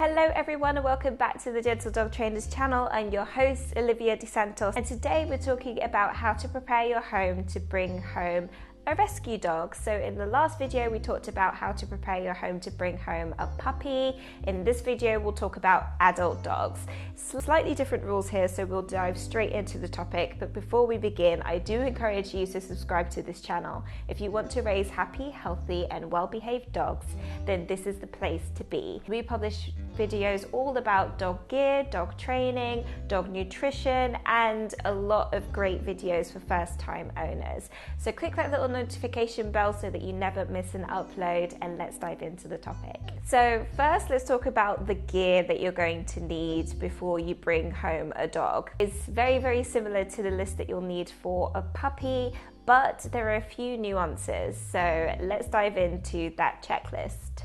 Hello everyone and welcome back to the Gentle Dog Trainers channel. I'm your host Olivia DeSantos and today we're talking about how to prepare your home to bring home a rescue dog. So in the last video we talked about how to prepare your home to bring home a puppy. In this video we'll talk about adult dogs. Slightly different rules here, so we'll dive straight into the topic, but before we begin I do encourage you to subscribe to this channel. If you want to raise happy, healthy and well-behaved dogs, then this is the place to be. We publish videos all about dog gear, dog training, dog nutrition and a lot of great videos for first-time owners. So click that little notification bell so that you never miss an upload, and let's dive into the topic. So first let's talk about the gear that you're going to need before you bring home a dog. It's very similar to the list that you'll need for a puppy, but there are a few nuances. So let's dive into that checklist.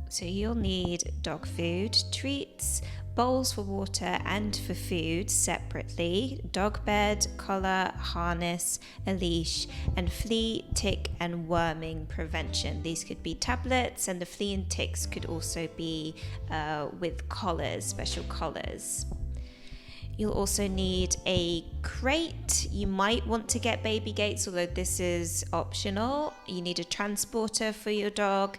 So you'll need dog food, treats, bowls for water and for food separately, dog bed, collar, harness, a leash, and flea, tick and worming prevention. These could be tablets, and the flea and ticks could also be with collars, special collars. You'll also need a crate. You might want to get baby gates, although this is optional. You need a transporter for your dog.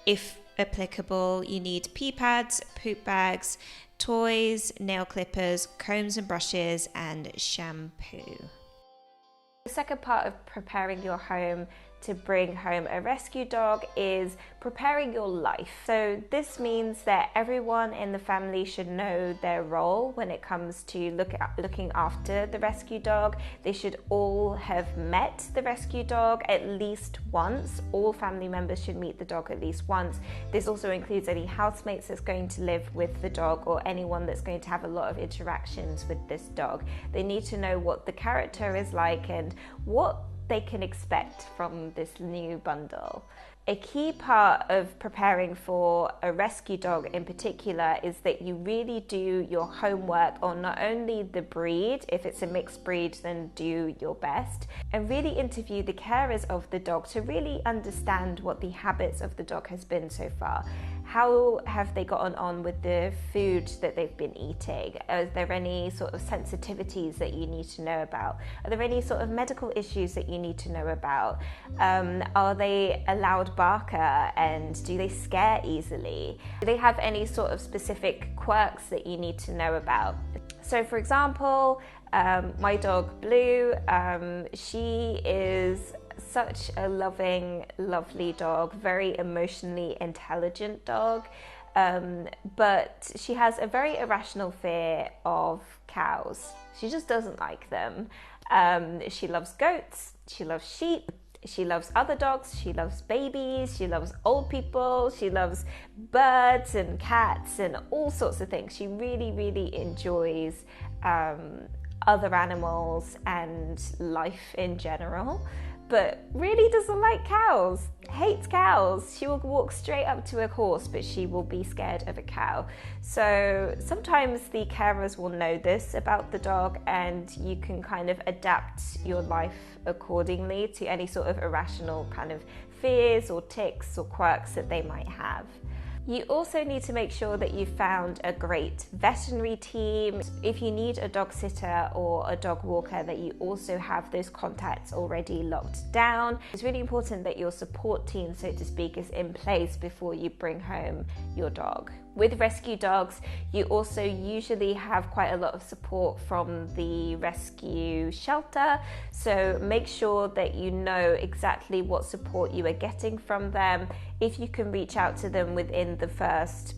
If applicable, you need pee pads, poop bags, toys, nail clippers, combs and brushes, and shampoo. The second part of preparing your home to bring home a rescue dog is preparing your life. So this means that everyone in the family should know their role when it comes to looking after the rescue dog. They should all have met the rescue dog at least once. All family members should meet the dog at least once. This also includes any housemates that's going to live with the dog or anyone that's going to have a lot of interactions with this dog. They need to know what the character is like and what they can expect from this new bundle. A key part of preparing for a rescue dog in particular is that you really do your homework on not only the breed. If it's a mixed breed, then do your best, and really interview the carers of the dog to really understand what the habits of the dog has been so far. How have they gotten on with the food that they've been eating? Are there any sort of sensitivities that you need to know about? Are there any sort of medical issues that you need to know about? Are they a loud barker, and do they scare easily? Do they have any sort of specific quirks that you need to know about? So for example, my dog Blue, she is such a loving, lovely dog, very emotionally intelligent dog, but she has a very irrational fear of cows. She just doesn't like them. She loves goats, she loves sheep, she loves other dogs, she loves babies, she loves old people, she loves birds and cats and all sorts of things. She really enjoys other animals and life in general, but really doesn't like cows, hates cows. She will walk straight up to a horse, but she will be scared of a cow. So sometimes the carers will know this about the dog, and you can kind of adapt your life accordingly to any sort of irrational kind of fears or tics or quirks that they might have. You also need to make sure that you've found a great veterinary team. If you need a dog sitter or a dog walker, that you also have those contacts already locked down. It's really important that your support team, so to speak, is in place before you bring home your dog. With rescue dogs, you also usually have quite a lot of support from the rescue shelter, so make sure that you know exactly what support you are getting from them. If you can reach out to them within the first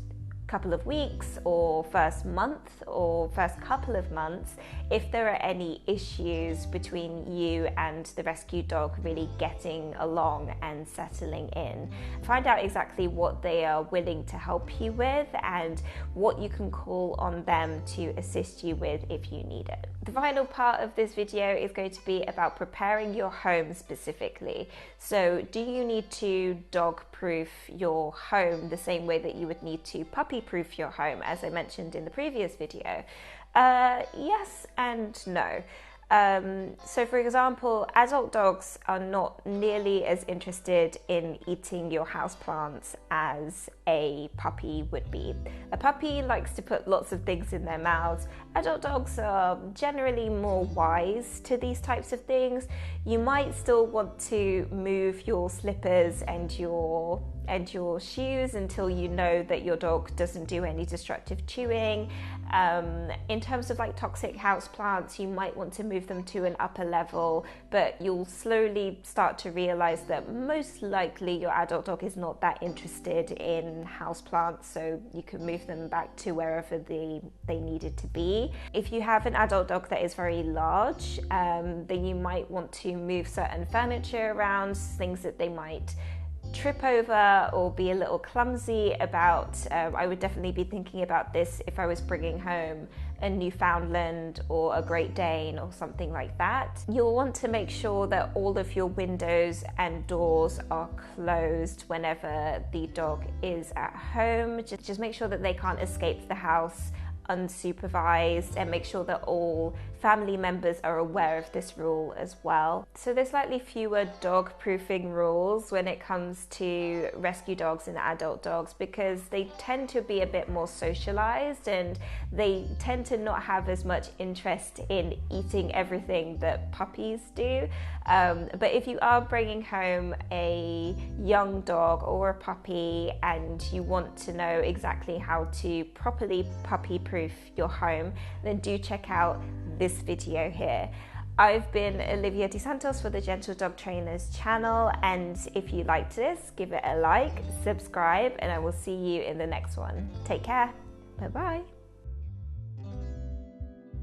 couple of weeks or first month or first couple of months, if there are any issues between you and the rescue dog really getting along and settling in, find out exactly what they are willing to help you with and what you can call on them to assist you with if you need it. The final part of this video is going to be about preparing your home specifically. So do you need to dog proof your home the same way that you would need to puppy proof your home, as I mentioned in the previous video? Yes and no. So for example, adult dogs are not nearly as interested in eating your houseplants as a puppy would be. A puppy likes to put lots of things in their mouths. Adult dogs are generally more wise to these types of things. You might still want to move your slippers and your shoes until you know that your dog doesn't do any destructive chewing. In terms of like toxic houseplants, you might want to move them to an upper level, but you'll slowly start to realize that most likely your adult dog is not that interested in houseplants, so you can move them back to wherever they needed to be. If you have an adult dog that is very large, then you might want to move certain furniture around, things that they might trip over or be a little clumsy about. I would definitely be thinking about this if I was bringing home a Newfoundland or a Great Dane or something like that. You'll want to make sure that all of your windows and doors are closed whenever the dog is at home. Just make sure that they can't escape the house unsupervised, and make sure that all family members are aware of this rule as well. So there's slightly fewer dog proofing rules when it comes to rescue dogs and adult dogs, because they tend to be a bit more socialized and they tend to not have as much interest in eating everything that puppies do. But if you are bringing home a young dog or a puppy and you want to know exactly how to properly puppy proof your home, then do check out this video here. I've been Olivia De Santos for the Gentle Dog Trainers channel, and if you liked this, give it a like, subscribe, and I will see you in the next one. Take care. Bye bye.